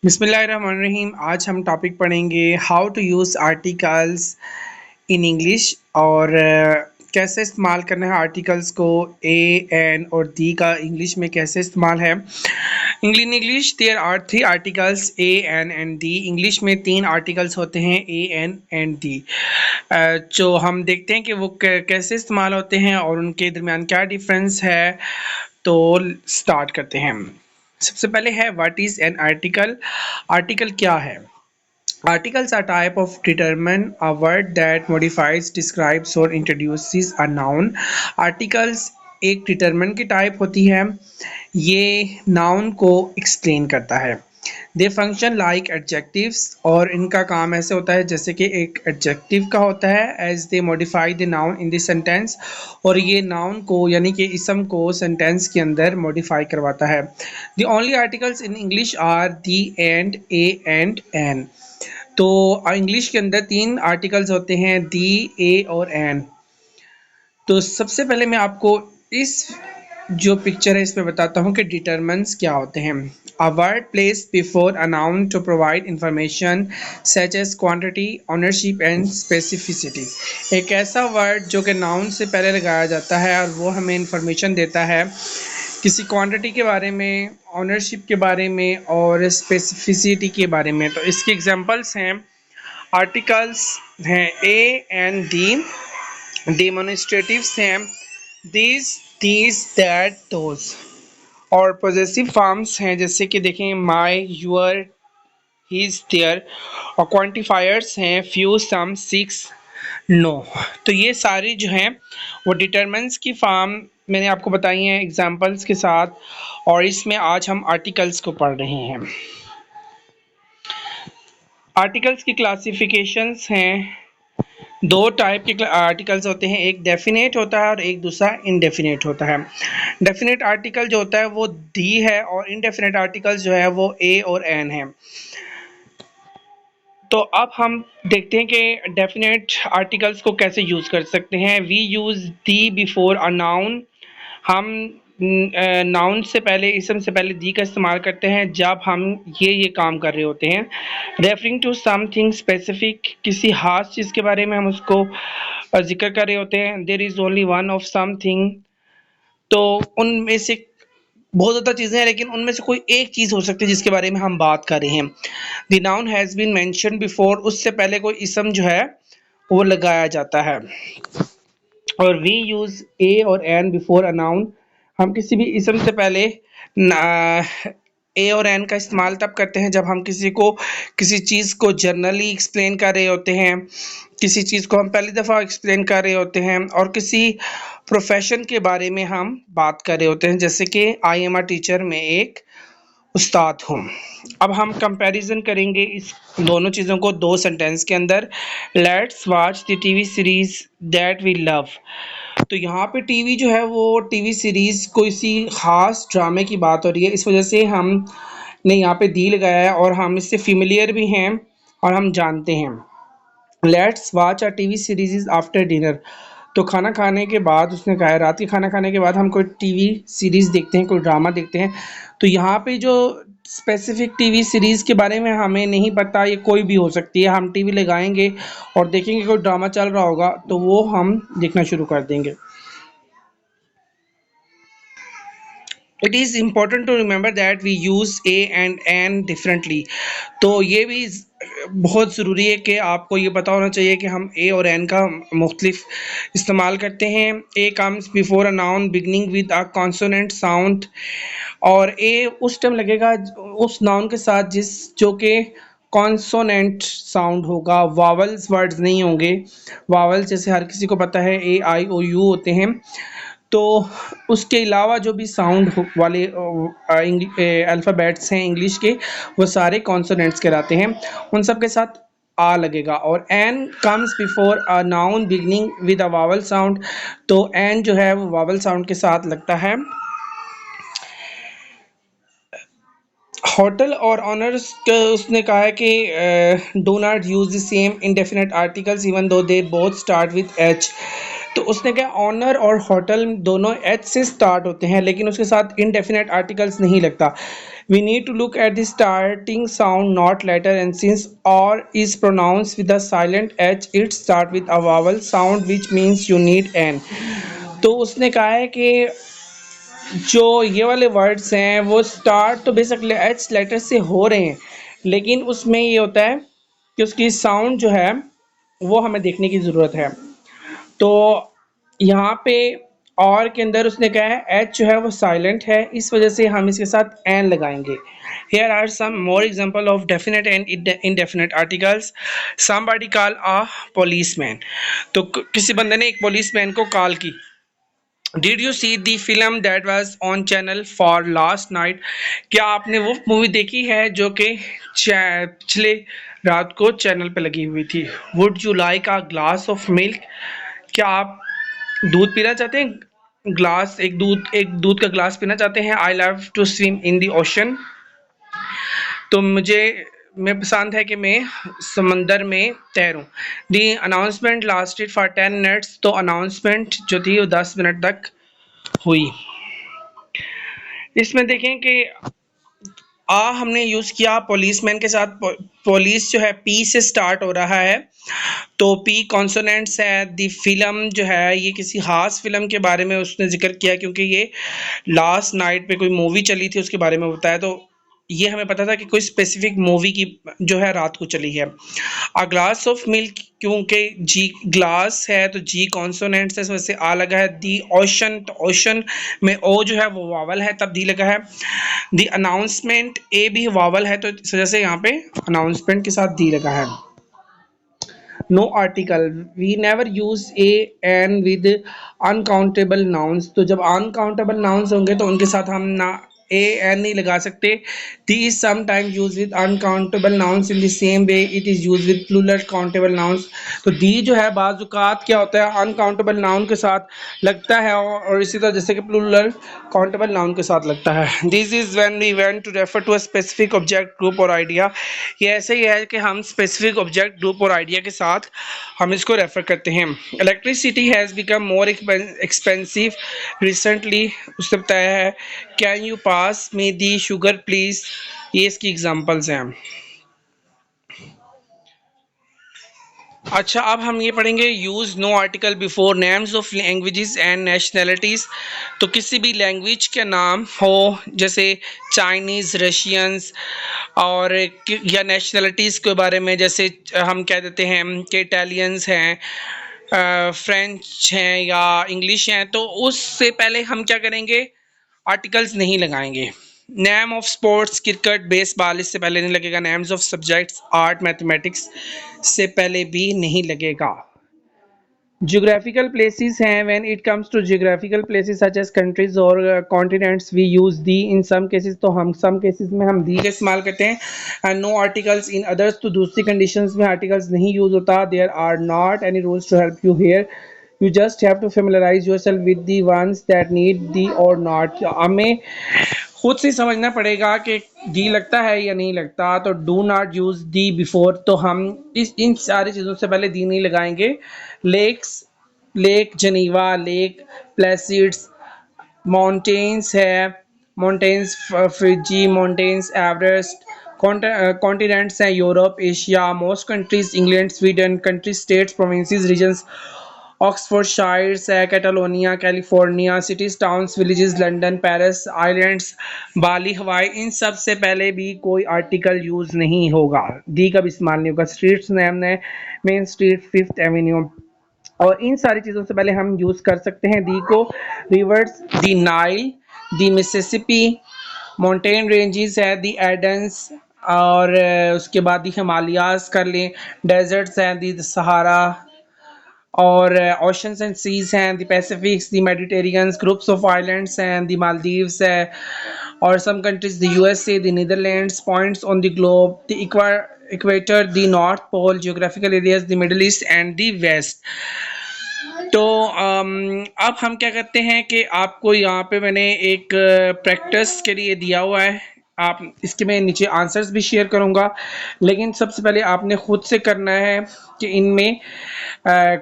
बिस्मिल्लाहिर्रहमानिर्रहीम। आज हम टॉपिक पढ़ेंगे how to use articles in English और कैसे इस्तेमाल करना है आर्टिकल्स को। ए एन और दी का इंग्लिश में कैसे इस्तेमाल है। In English there are three articles a an and the. English में तीन आर्टिकल्स होते हैं ए एन एंड दी। जो हम देखते हैं कि वो कैसे इस्तेमाल होते हैं और उनके दरमियान क्या डिफरेंस है। तो स्टार्ट करते हैं। सबसे पहले है what is an article. Article क्या है। Articles are type of determine a word that modifies, describes or introduces a noun. Articles एक determine की टाइप होती है। ये noun को explain करता है। They function like adjectives और इनका काम ऐसे होता है जैसे कि एक adjective का होता है as they modify the noun in the sentence और ये noun को यानी कि इसम को sentence के अंदर modify करवाता है। The only articles in English are the and, a and an। तो इंग्लिश के अंदर तीन आर्टिकल्स होते हैं दी ए और एन। तो सबसे पहले मैं आपको इस जो पिक्चर है इसमें बताता हूँ कि डिटरमिनेंट्स क्या होते हैं। A word place before a noun to provide information such as quantity, ownership and specificity. एक ऐसा वर्ड जो कि नाउन से पहले लगाया जाता है और वो हमें इंफॉर्मेशन देता है किसी क्वांटिटी के बारे में, ओनरशिप के बारे में और स्पेसिफिसिटी के बारे में। तो इसके एग्जांपल्स हैं, आर्टिकल्स हैं ए एंड दी, डेमोन्स्ट्रेटिव्स हैं दीज दैट दोज और पॉजेसिव फॉर्म्स हैं जैसे कि देखें माय, यूर, हिज, देयर और क्वांटिफायर्स हैं फ्यू, सम, सिक्स, नो। तो ये सारी जो हैं वो डिटरमिनेंट्स की फॉर्म मैंने आपको बताई हैं एग्जांपल्स के साथ और इसमें आज हम आर्टिकल्स को पढ़ रहे हैं। आर्टिकल्स की क्लासिफिकेशंस हैं, दो टाइप के आर्टिकल्स होते हैं, एक डेफिनेट होता है और एक दूसरा इनडेफिनेट होता है। डेफिनेट आर्टिकल जो होता है वो दी है और इनडेफिनेट आर्टिकल जो है वो ए और एन है। तो अब हम देखते हैं कि डेफिनेट आर्टिकल्स को कैसे यूज़ कर सकते हैं। We use the before a noun. हम नाउन से पहले, इसम से पहले दी का इस्तेमाल करते हैं जब हम ये काम कर रहे होते हैं। रेफरिंग टू समथिंग स्पेसिफिक, किसी खास चीज़ के बारे में हम उसको जिक्र कर रहे होते हैं। There is only one of something. तो उनमें से बहुत ज़्यादा चीज़ें हैं लेकिन उनमें से कोई एक चीज़ हो सकती है जिसके बारे में हम बात कर रहे हैं। The noun has been mention before, उससे पहले कोई इसम जो है वो लगाया जाता है। और वी यूज़ ए और एन बिफोर अ नाउन। हम किसी भी इसम से पहले ए और एन का इस्तेमाल तब करते हैं जब हम किसी चीज़ को जनरली एक्सप्लेन कर रहे होते हैं, किसी चीज़ को हम पहली दफ़ा एक्सप्लेन कर रहे होते हैं और किसी प्रोफेशन के बारे में हम बात कर रहे होते हैं जैसे कि आई एम अ टीचर, में एक उस्ताद हूँ। अब हम कंपैरिजन करेंगे इस दोनों चीज़ों को दो सेंटेंस के अंदर। Let's watch the TV series that we love. तो यहाँ पे टीवी जो है वो टीवी सीरीज कोई सी खास ड्रामे की बात हो रही है, इस वजह से हमने यहाँ पे दी लगाया है और हम इससे फेमिलियर भी हैं और हम जानते हैं। Let's watch a TV series after dinner. तो खाना खाने के बाद, उसने कहा है रात के खाना खाने के बाद हम कोई टीवी सीरीज देखते हैं, कोई ड्रामा देखते हैं। तो यहाँ पे जो स्पेसिफिक टीवी सीरीज के बारे में हमें नहीं पता, ये कोई भी हो सकती है। हम टीवी लगाएंगे और देखेंगे कोई ड्रामा चल रहा होगा तो वो हम देखना शुरू कर देंगे। It is important to remember that we use a and an differently. तो ये भी बहुत ज़रूरी है कि आपको ये पता होना चाहिए कि हम ए और एन का मुख्तलिफ इस्तेमाल करते हैं। A comes before a noun beginning with a consonant sound और ए उस टाइम लगेगा उस नाउन के साथ जो कि कॉन्सोनेंट साउंड होगा, वावल्स वर्ड्स नहीं होंगे। वावल्स जैसे हर किसी को पता है ए आई ओ यू होते हैं। तो उसके अलावा जो भी साउंड वाले अल्फ़ाबेट्स हैं इंग्लिश के, वो सारे कॉन्सोनेंट्स कहलाते हैं। उन सब के साथ आ लगेगा। और an comes before a noun beginning with a vowel sound. तो एन जो है वो वावल साउंड के साथ लगता है। होटल और ऑनर्स उसने कहा है कि do not use the same indefinite articles even though they both start with H. तो उसने कहा ऑनर और होटल दोनों एच से स्टार्ट होते हैं लेकिन उसके साथ इनडेफिनेट आर्टिकल्स नहीं लगता। We need to look at the starting sound, not letter, and since or is pronounced with a silent h, it start with a vowel sound, which means you need an. तो उसने कहा है कि जो ये वाले वर्ड्स हैं वो स्टार्ट तो बेसिकली एच लेटर से हो रहे हैं, लेकिन उसमें ये होता है कि उसकी साउंड जो है वो हमें देखने की ज़रूरत है। तो यहाँ पे और के अंदर उसने कहा है एच जो है वो साइलेंट है, इस वजह से हम इसके साथ एन लगाएंगे। Here are some more example of definite and indefinite articles. Somebody call a policeman, तो किसी बंदे ने एक पुलिसमैन को कॉल की। Did you see the film that was on channel four last night, क्या आपने वो मूवी देखी है जो कि पिछले रात को चैनल पे लगी हुई थी। Would you like a glass of milk, क्या आप दूध पीना चाहते हैं, ग्लास एक दूध का ग्लास पीना चाहते हैं। I love to swim in the ocean, तो मुझे मैं पसंद है कि मैं समंदर में तैरूं। The announcement lasted for 10 minutes, तो अनाउंसमेंट जो थी वो 10 मिनट तक हुई। इसमें देखें कि हमने यूज़ किया पुलिसमैन के साथ। पुलिस जो है पी से स्टार्ट हो रहा है, तो पी कॉन्सोनेंट्स है। दी फिल्म जो है ये किसी ख़ास फिल्म के बारे में उसने जिक्र किया, क्योंकि ये लास्ट नाइट पे कोई मूवी चली थी उसके बारे में बताया, तो ये हमें पता था कि कोई स्पेसिफिक मूवी की जो है रात को चली है। अ ग्लास ऑफ मिल्क, क्योंकि जी ग्लास है तो जी कॉन्सोनेंट्स है, इस वजह से आ लगा है। दी ओशन, तो ओशन में ओ जो है वो वावल है तब दी लगा है। दी अनाउंसमेंट ए भी वावल है, तो इस वजह से यहाँ पे अनाउंसमेंट के साथ दी लगा है। No article, we never use a an with uncountable nouns, तो जब अनकाउंटेबल नाउन्स होंगे तो उनके साथ हम ना ए एन नहीं लगा सकते। The is sometimes use with uncountable nouns in the same way it is use with plural countable nouns, तो दी जो है बाजुकात क्या होता है अनकाउंटेबल नाउन के साथ लगता है, और इसी तरह जैसे कि प्लूरल काउंटेबल नाउन के साथ लगता है। This is when we want to refer to a specific object group और आइडिया, ये ऐसे ही है कि हम स्पेसिफिक ऑब्जेक्ट ग्रुप और आइडिया के साथ हम इसको रेफर करते हैं। Electricity has become more expensive recently, उसने बताया है। Can you pass me the sugar please, ये इसकी एग्जांपल्स हैं। अच्छा, अब हम ये पढ़ेंगे use no article before names of languages and nationalities, तो किसी भी लैंग्वेज के नाम हो जैसे चाइनीज़, रशियंस और या नेशनैलिटीज़ के बारे में, जैसे हम कह देते हैं कि इटालियंस हैं, फ्रेंच हैं या इंग्लिश हैं, तो उससे पहले हम क्या करेंगे, आर्टिकल्स नहीं लगाएंगे। Name of sports cricket baseball, इससे पहले नहीं लगेगा। Names of subjects art mathematics से पहले भी नहीं लगेगा। Geographical places हैं, when it comes to geographical places such as countries or continents we use the in some cases, तो हम some cases में हम the का इस्तेमाल करते हैं, and no articles in others, तो दूसरी conditions में articles नहीं use होता। There are not any rules to help you here, you just have to familiarize yourself with the ones that need the or not, हमें खुद से समझना पड़ेगा कि दी लगता है या नहीं लगता। तो do not use the before, तो हम इन सारी चीज़ों से पहले दी नहीं लगाएंगे। Lakes, lake Geneva, lake Placids, mountains है, mountains Fiji, mountains Everest, continents हैं Europe, Asia, most countries England, Sweden, country, states, provinces, regions, Oxfordshires है, Catalonia, California, cities, towns, villages, London, Paris, islands, Bali, Hawaii, इन सब से पहले भी कोई article use नहीं होगा, दी का भी इस्तेमाल नहीं होगा। स्ट्रीट्स नेम है, मेन स्ट्रीट, फिफ्थ एवेन्यू, और इन सारी चीज़ों से पहले हम यूज़ कर सकते हैं दी को। रिवर्स, दी नाइल, दी मिसिसिपी, माउंटेन रेंजेस है, दी एडेंस, और उसके बाद दी हिमालयाज कर लें, डेजर्ट्स हैं, दी सहारा, और ओशंस एंड सीज हैं, the Pacifics, the Mediterraneans, groups of islands हैं, द मालदीव्स है, और some countries the USA, the Netherlands, points on the globe, the equator, the North Pole, geographical areas, the Middle East and the West. तो अब हम क्या करते हैं कि आपको यहाँ पे मैंने एक प्रैक्टिस के लिए दिया हुआ है, आप इसके मैं नीचे आंसर्स भी शेयर करूँगा, लेकिन सबसे पहले आपने खुद से करना है कि इनमें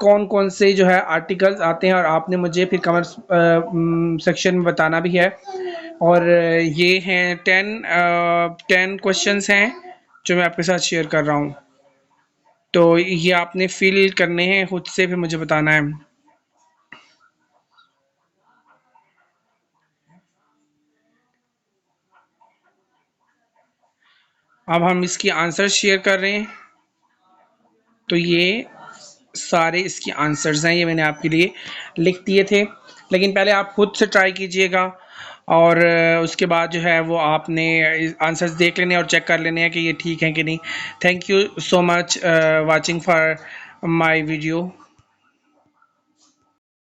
कौन कौन से जो है आर्टिकल्स आते हैं, और आपने मुझे फिर कमेंट सेक्शन में बताना भी है। और ये हैं 10 क्वेश्चंस हैं जो मैं आपके साथ शेयर कर रहा हूँ। तो ये आपने फिल करने हैं खुद से, फिर मुझे बताना है। अब हम इसकी आंसर शेयर कर रहे हैं। तो ये सारे इसके आंसर्स हैं, ये मैंने आपके लिए लिख दिए थे, लेकिन पहले आप खुद से ट्राई कीजिएगा। और उसके बाद जो है वो आपने आंसर्स देख लेने और चेक कर लेने हैं कि ये ठीक है कि नहीं। Thank you so much watching for my video.